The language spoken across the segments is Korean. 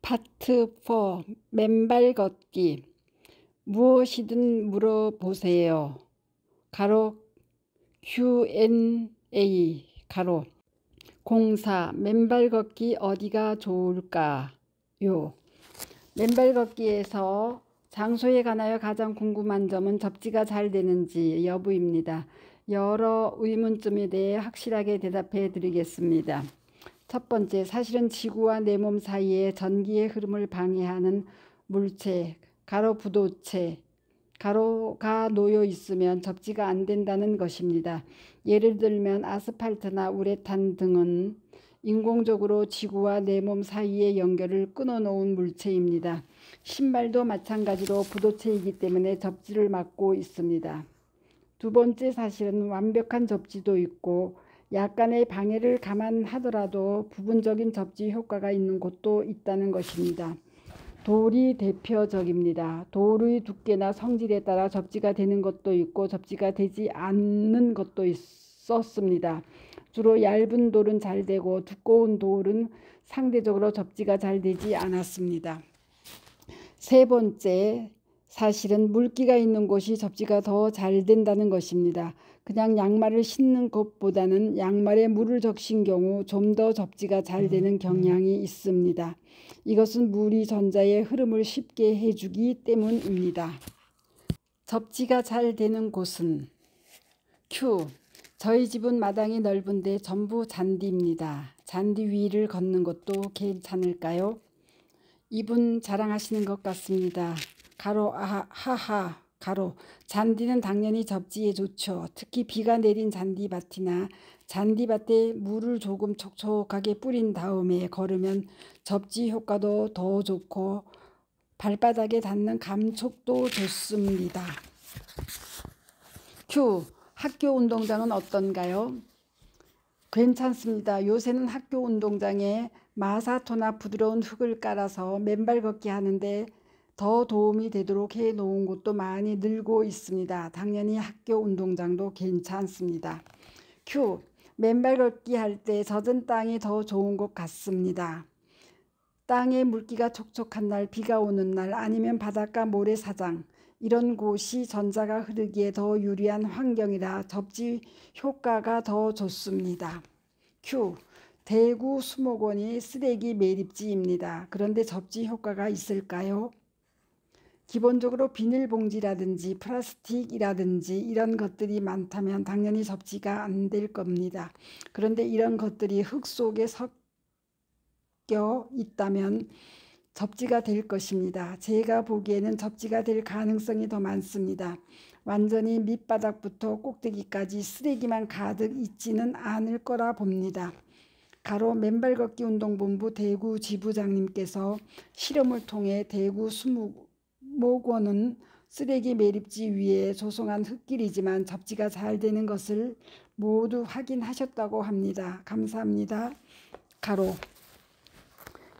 파트 4 맨발 걷기. 무엇이든 물어보세요. 가로 Q&A 가로 04 맨발 걷기 어디가 좋을까요? 맨발 걷기에서 장소에 관하여 가장 궁금한 점은 접지가 잘 되는지 여부입니다. 여러 의문점에 대해 확실하게 대답해 드리겠습니다. 첫 번째, 사실은 지구와 내 몸 사이에 전기의 흐름을 방해하는 물체, 가로 부도체, 가로가 놓여 있으면 접지가 안 된다는 것입니다. 예를 들면 아스팔트나 우레탄 등은 인공적으로 지구와 내 몸 사이의 연결을 끊어놓은 물체입니다. 신발도 마찬가지로 부도체이기 때문에 접지를 막고 있습니다. 두 번째 사실은 완벽한 접지도 있고 약간의 방해를 감안하더라도 부분적인 접지 효과가 있는 곳도 있다는 것입니다. 돌이 대표적입니다. 돌의 두께나 성질에 따라 접지가 되는 것도 있고 접지가 되지 않는 것도 있었습니다. 주로 얇은 돌은 잘 되고 두꺼운 돌은 상대적으로 접지가 잘 되지 않았습니다. 세 번째 사실은 물기가 있는 곳이 접지가 더 잘 된다는 것입니다. 그냥 양말을 신는 것보다는 양말에 물을 적신 경우 좀 더 접지가 잘 되는 경향이 있습니다. 이것은 물이 전자의 흐름을 쉽게 해주기 때문입니다. 접지가 잘 되는 곳은 Q. 저희 집은 마당이 넓은데 전부 잔디입니다. 잔디 위를 걷는 것도 괜찮을까요? 이분 자랑하시는 것 같습니다. 가로 하하 가로 잔디는 당연히 접지에 좋죠. 특히 비가 내린 잔디밭이나 잔디밭에 물을 조금 촉촉하게 뿌린 다음에 걸으면 접지 효과도 더 좋고 발바닥에 닿는 감촉도 좋습니다. Q. 학교 운동장은 어떤가요? 괜찮습니다. 요새는 학교 운동장에 마사토나 부드러운 흙을 깔아서 맨발 걷기 하는데 더 도움이 되도록 해 놓은 곳도 많이 늘고 있습니다. 당연히 학교 운동장도 괜찮습니다. Q. 맨발 걷기 할 때 젖은 땅이 더 좋은 것 같습니다. 땅에 물기가 촉촉한 날, 비가 오는 날, 아니면 바닷가 모래사장 이런 곳이 전자가 흐르기에 더 유리한 환경이라 접지 효과가 더 좋습니다. Q. 대구 수목원이 쓰레기 매립지입니다. 그런데 접지 효과가 있을까요? 기본적으로 비닐봉지라든지 플라스틱이라든지 이런 것들이 많다면 당연히 접지가 안 될 겁니다. 그런데 이런 것들이 흙 속에 섞여 있다면 접지가 될 것입니다. 제가 보기에는 접지가 될 가능성이 더 많습니다. 완전히 밑바닥부터 꼭대기까지 쓰레기만 가득 있지는 않을 거라 봅니다. 가로 맨발 걷기 운동본부 대구 지부장님께서 실험을 통해 대구 수목원은 쓰레기 매립지 위에 조성한 흙길이지만 접지가 잘 되는 것을 모두 확인하셨다고 합니다. 감사합니다. 가로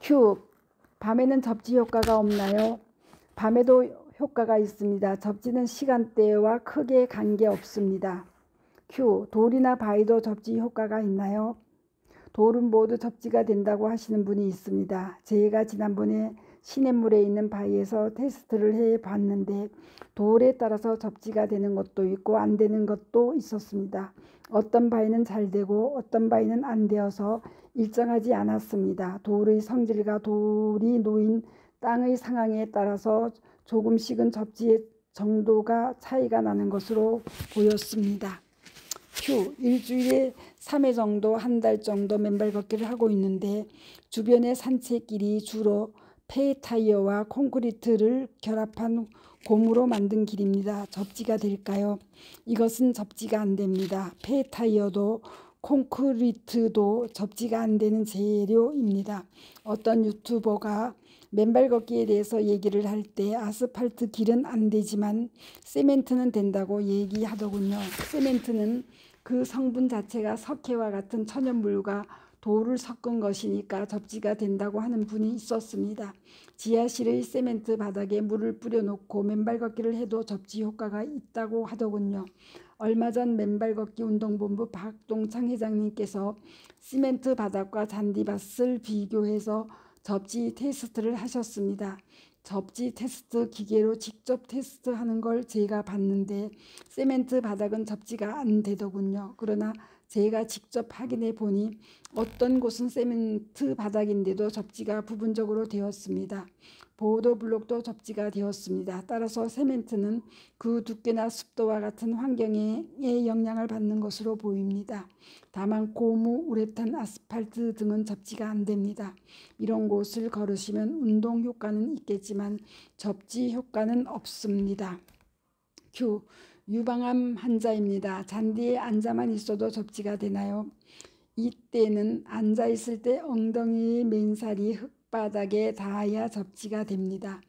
Q. 밤에는 접지 효과가 없나요? 밤에도 효과가 있습니다. 접지는 시간대와 크게 관계없습니다. Q. 돌이나 바위도 접지 효과가 있나요? 돌은 모두 접지가 된다고 하시는 분이 있습니다. 제가 지난번에 시냇물에 있는 바위에서 테스트를 해봤는데 돌에 따라서 접지가 되는 것도 있고 안 되는 것도 있었습니다. 어떤 바위는 잘 되고 어떤 바위는 안 되어서 일정하지 않았습니다. 돌의 성질과 돌이 놓인 땅의 상황에 따라서 조금씩은 접지의 정도가 차이가 나는 것으로 보였습니다. Q. 일주일에 3회 정도 한 달 정도 맨발 걷기를 하고 있는데 주변의 산책길이 주로 폐타이어와 콘크리트를 결합한 고무로 만든 길입니다. 접지가 될까요? 이것은 접지가 안 됩니다. 폐타이어도 콘크리트도 접지가 안 되는 재료입니다. 어떤 유튜버가 맨발 걷기에 대해서 얘기를 할 때 아스팔트 길은 안 되지만 세멘트는 된다고 얘기하더군요. 세멘트는 그 성분 자체가 석회와 같은 천연물과 돌을 섞은 것이니까 접지가 된다고 하는 분이 있었습니다. 지하실의 세멘트 바닥에 물을 뿌려놓고 맨발 걷기를 해도 접지 효과가 있다고 하더군요. 얼마 전 맨발 걷기 운동본부 박동창 회장님께서 시멘트 바닥과 잔디밭을 비교해서 접지 테스트를 하셨습니다. 접지 테스트 기계로 직접 테스트하는 걸 제가 봤는데 세멘트 바닥은 접지가 안 되더군요. 그러나 제가 직접 확인해 보니 어떤 곳은 세멘트 바닥인데도 접지가 부분적으로 되었습니다. 보도 블록도 접지가 되었습니다. 따라서 세멘트는 그 두께나 습도와 같은 환경에 영향을 받는 것으로 보입니다. 다만 고무, 우레탄, 아스팔트 등은 접지가 안 됩니다. 이런 곳을 걸으시면 운동 효과는 있겠지만 접지 효과는 없습니다. 큐. 유방암 환자입니다. 잔디에 앉아만 있어도 접지가 되나요? 이때는 앉아 있을 때 엉덩이 맨살이 흙바닥에 닿아야 접지가 됩니다.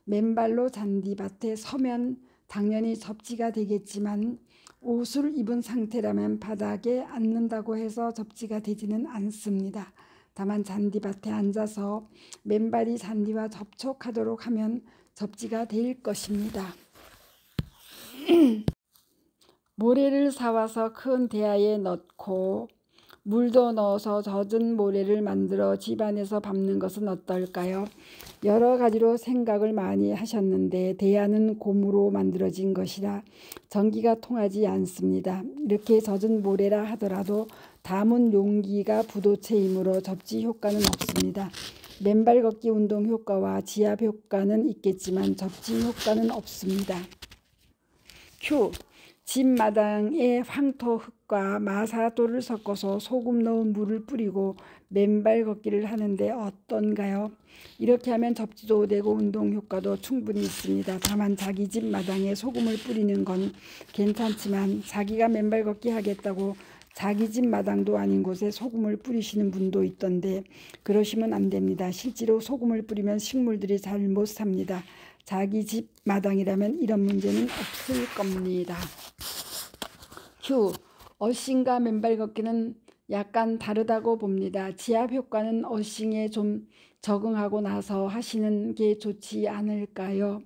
맨발로 잔디밭에 서면 당연히 접지가 되겠지만 옷을 입은 상태라면 바닥에 앉는다고 해서 접지가 되지는 않습니다. 다만 잔디밭에 앉아서 맨발이 잔디와 접촉하도록 하면 접지가 될 것입니다. 모래를 사와서 큰 대야에 넣고 물도 넣어서 젖은 모래를 만들어 집안에서 밟는 것은 어떨까요? 여러 가지로 생각을 많이 하셨는데 대야는 고무로 만들어진 것이라 전기가 통하지 않습니다. 이렇게 젖은 모래라 하더라도 담은 용기가 부도체이므로 접지 효과는 없습니다. 맨발 걷기 운동 효과와 지압 효과는 있겠지만 접지 효과는 없습니다. 큐. 집 마당에 황토 흙과 마사토를 섞어서 소금 넣은 물을 뿌리고 맨발 걷기를 하는데 어떤가요? 이렇게 하면 접지도 되고 운동 효과도 충분히 있습니다. 다만 자기 집 마당에 소금을 뿌리는 건 괜찮지만 자기가 맨발 걷기 하겠다고 자기 집 마당도 아닌 곳에 소금을 뿌리시는 분도 있던데 그러시면 안 됩니다. 실제로 소금을 뿌리면 식물들이 잘 못 삽니다. 자기 집 마당이라면 이런 문제는 없을 겁니다. 큐. 어싱과 맨발 걷기는 약간 다르다고 봅니다. 지압 효과는 어싱에 좀 적응하고 나서 하시는 게 좋지 않을까요?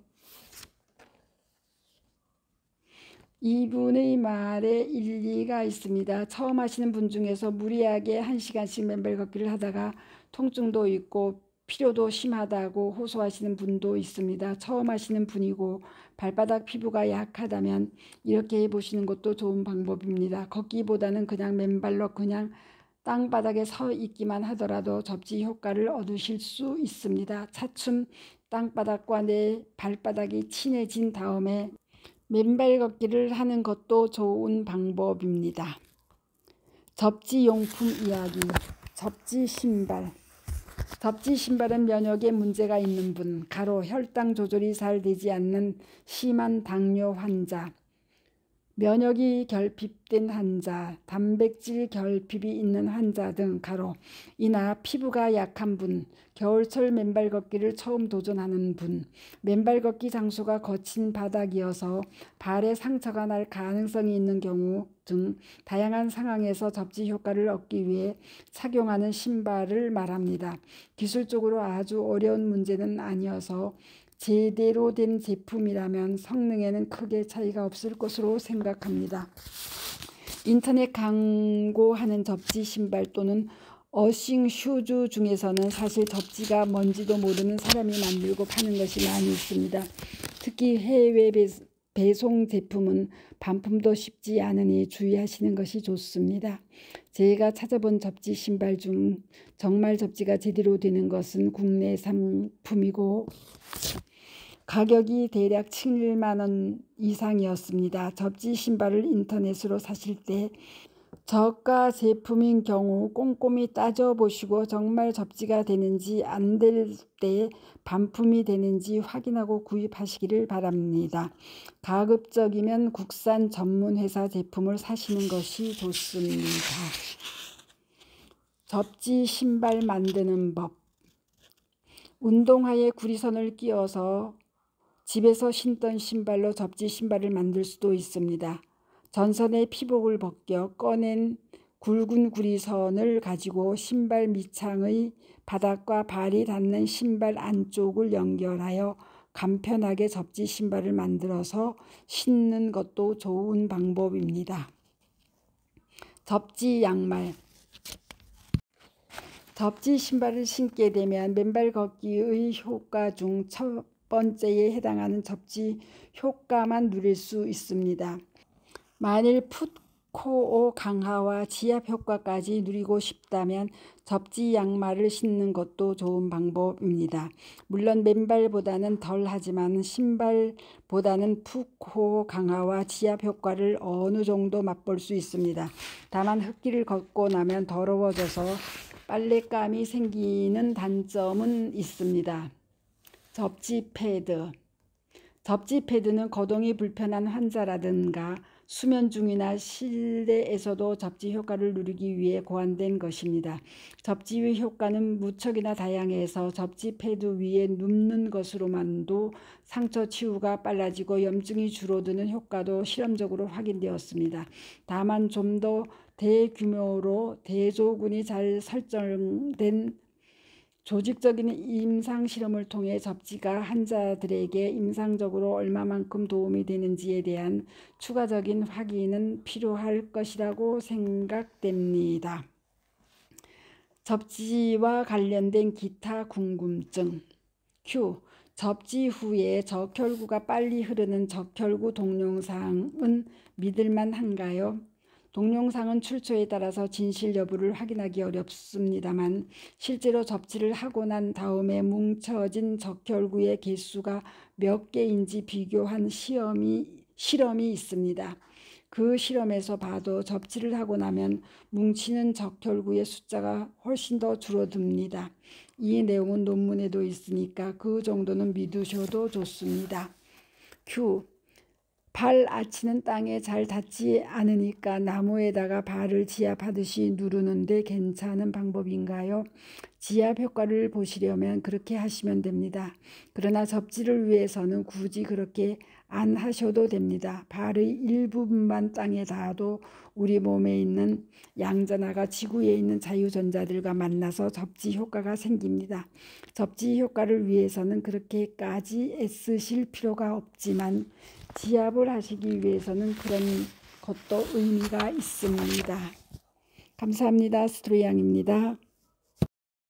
이분의 말에 일리가 있습니다. 처음 하시는 분 중에서 무리하게 1시간씩 맨발 걷기를 하다가 통증도 있고 피로도 심하다고 호소하시는 분도 있습니다. 처음 하시는 분이고 발바닥 피부가 약하다면 이렇게 해보시는 것도 좋은 방법입니다. 걷기보다는 그냥 맨발로 그냥 땅바닥에 서 있기만 하더라도 접지 효과를 얻으실 수 있습니다. 차츰 땅바닥과 내 발바닥이 친해진 다음에 맨발 걷기를 하는 것도 좋은 방법입니다. 접지 용품 이야기. 접지 신발. 접지 신발은 면역에 문제가 있는 분, 가로 혈당 조절이 잘 되지 않는 심한 당뇨 환자, 면역이 결핍된 환자, 단백질 결핍이 있는 환자 등 가로 이나 피부가 약한 분, 겨울철 맨발 걷기를 처음 도전하는 분, 맨발 걷기 장소가 거친 바닥이어서 발에 상처가 날 가능성이 있는 경우 등 다양한 상황에서 접지 효과를 얻기 위해 착용하는 신발을 말합니다. 기술적으로 아주 어려운 문제는 아니어서 제대로 된 제품이라면 성능에는 크게 차이가 없을 것으로 생각합니다. 인터넷 광고하는 접지 신발 또는 어싱 슈즈 중에서는 사실 접지가 뭔지도 모르는 사람이 만들고 파는 것이 많이 있습니다. 특히 해외 배송 제품은 반품도 쉽지 않으니 주의하시는 것이 좋습니다. 제가 찾아본 접지 신발 중 정말 접지가 제대로 되는 것은 국내 상품이고 가격이 대략 7만 원 이상이었습니다. 접지 신발을 인터넷으로 사실 때 저가 제품인 경우 꼼꼼히 따져보시고 정말 접지가 되는지 안 될 때 반품이 되는지 확인하고 구입하시기를 바랍니다. 가급적이면 국산 전문 회사 제품을 사시는 것이 좋습니다. 접지 신발 만드는 법. 운동화에 구리선을 끼워서 집에서 신던 신발로 접지 신발을 만들 수도 있습니다. 전선의 피복을 벗겨 꺼낸 굵은 구리선을 가지고 신발 밑창의 바닥과 발이 닿는 신발 안쪽을 연결하여 간편하게 접지 신발을 만들어서 신는 것도 좋은 방법입니다. 접지 양말. 접지 신발을 신게 되면 맨발 걷기의 효과 중 첫 번째에 해당하는 접지 효과만 누릴 수 있습니다. 만일 풋코어 강화와 지압 효과까지 누리고 싶다면 접지 양말을 신는 것도 좋은 방법입니다. 물론 맨발보다는 덜 하지만 신발보다는 풋코어 강화와 지압 효과를 어느 정도 맛볼 수 있습니다. 다만 흙길을 걷고 나면 더러워져서 빨랫감이 생기는 단점은 있습니다. 접지 패드. 접지 패드는 거동이 불편한 환자라든가 수면 중이나 실내에서도 접지 효과를 누리기 위해 고안된 것입니다. 접지의 효과는 무척이나 다양해서 접지 패드 위에 눕는 것으로만도 상처 치유가 빨라지고 염증이 줄어드는 효과도 실험적으로 확인되었습니다. 다만 좀 더 대규모로 대조군이 잘 설정된 조직적인 임상 실험을 통해 접지가 환자들에게 임상적으로 얼마만큼 도움이 되는지에 대한 추가적인 확인은 필요할 것이라고 생각됩니다. 접지와 관련된 기타 궁금증. Q. 접지 후에 적혈구가 빨리 흐르는 적혈구 동영상은 믿을만한가요? 동영상은 출처에 따라서 진실 여부를 확인하기 어렵습니다만 실제로 접지를 하고 난 다음에 뭉쳐진 적혈구의 개수가 몇 개인지 비교한 실험이 있습니다. 그 실험에서 봐도 접지를 하고 나면 뭉치는 적혈구의 숫자가 훨씬 더 줄어듭니다. 이 내용은 논문에도 있으니까 그 정도는 믿으셔도 좋습니다. Q. 발 아치는 땅에 잘 닿지 않으니까 나무에다가 발을 지압하듯이 누르는데 괜찮은 방법인가요? 지압 효과를 보시려면 그렇게 하시면 됩니다. 그러나 접지를 위해서는 굳이 그렇게 안 하셔도 됩니다. 발의 일부분만 땅에 닿아도 우리 몸에 있는 양전하가 지구에 있는 자유전자들과 만나서 접지 효과가 생깁니다. 접지 효과를 위해서는 그렇게까지 애쓰실 필요가 없지만 지압을 하시기 위해서는 그런 것도 의미가 있습니다. 감사합니다. 스트로양입니다.